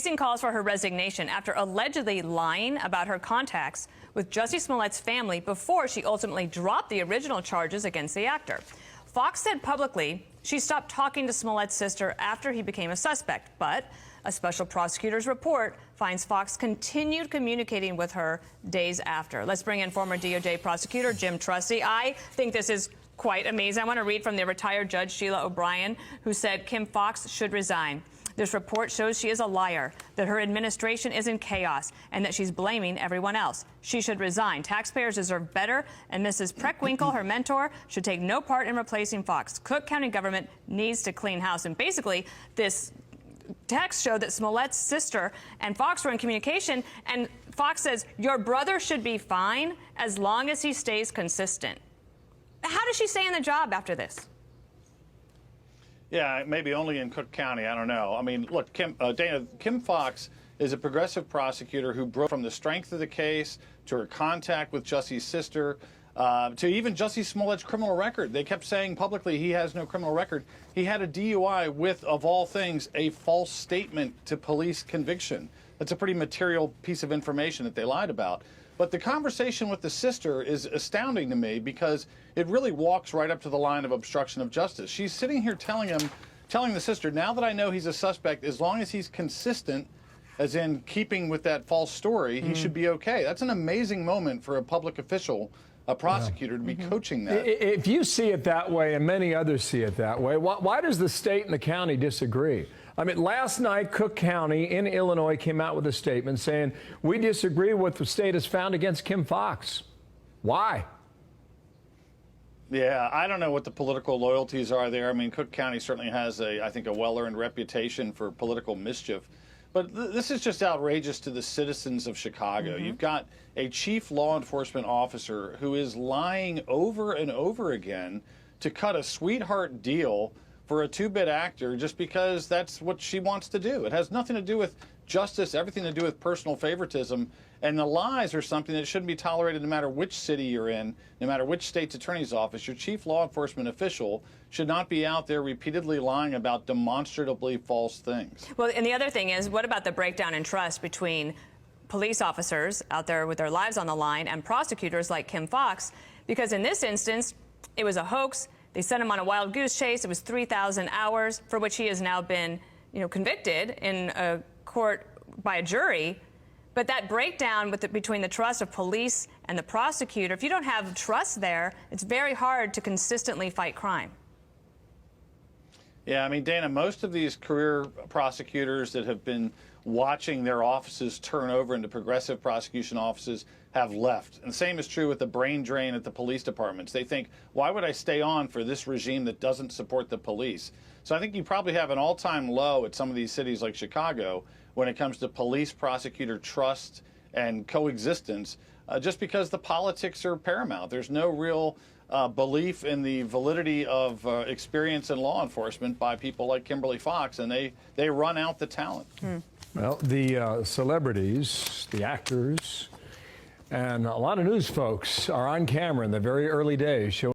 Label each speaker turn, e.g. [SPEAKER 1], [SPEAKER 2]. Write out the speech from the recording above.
[SPEAKER 1] Facing calls for her resignation after allegedly lying about her contacts with Jussie Smollett's family before she ultimately dropped the original charges against the actor. Foxx said publicly she stopped talking to Smollett's sister after he became a suspect, but a special prosecutor's report finds Foxx continued communicating with her days after. Let's bring in former DOJ prosecutor Jim Trusty. I think this is quite amazing. I want to read from the retired Judge Sheila O'Brien, who said Kim Foxx should resign. This report shows she is a liar, that her administration is in chaos, and that she's blaming everyone else. She should resign. Taxpayers deserve better, and Mrs. Preckwinkle, her mentor, should take no part in replacing Foxx. Cook County government needs to clean house. And basically, this text showed that Smollett's sister and Foxx were in communication, and Foxx says, your brother should be fine as long as he stays consistent. How does she stay in the job after this?
[SPEAKER 2] Yeah, maybe only in Cook County. I don't know. I mean, look, Dana, Kim Foxx is a progressive prosecutor who broke from the strength of the case to her contact with Jussie's sister to even Jussie Smollett's criminal record. They kept saying publicly he has no criminal record. He had a DUI with, of all things, a false statement to police conviction. That's a pretty material piece of information that they lied about. But the conversation with the sister is astounding to me because it really walks right up to the line of obstruction of justice. She's sitting here telling the sister, now that I know he's a suspect, as long as he's consistent, as in keeping with that false story, he should be okay. That's an amazing moment for a public official, a prosecutor, to be coaching that.
[SPEAKER 3] If you see it that way, and many others see it that way, why does the state and the county disagree? I mean, last night, Cook County in Illinois came out with a statement saying, we disagree with what the state has found against Kim Foxx. Why?
[SPEAKER 2] Yeah, I don't know what the political loyalties are there. I mean, Cook County certainly has, I think, a well-earned reputation for political mischief. But this is just outrageous to the citizens of Chicago. You've got a chief law enforcement officer who is lying over and over again to cut a sweetheart deal for a two-bit actor just because that's what she wants to do. It has nothing to do with justice, everything to do with personal favoritism. And the lies are something that shouldn't be tolerated no matter which city you're in, no matter which state's attorney's office. Your chief law enforcement official should not be out there repeatedly lying about demonstrably false things.
[SPEAKER 1] Well, and the other thing is, what about the breakdown in trust between police officers out there with their lives on the line and prosecutors like Kim Foxx? Because in this instance, it was a hoax. They sent him on a wild goose chase. It was 3,000 hours, for which he has now been, convicted in a court by a jury. But that breakdown between the trust of police and the prosecutor, if you don't have trust there, it's very hard to consistently fight crime.
[SPEAKER 2] Yeah, I mean, Dana, most of these career prosecutors that have been watching their offices turn over into progressive prosecution offices have left. And the same is true with the brain drain at the police departments. They think, why would I stay on for this regime that doesn't support the police? So I think you probably have an all-time low at some of these cities like Chicago when it comes to police-prosecutor trust and coexistence, just because the politics are paramount. There's no real belief in the validity of experience in law enforcement by people like Kimberly Foxx, and they run out the talent.
[SPEAKER 3] Well, the celebrities, the actors, and a lot of news folks are on camera in the very early days showing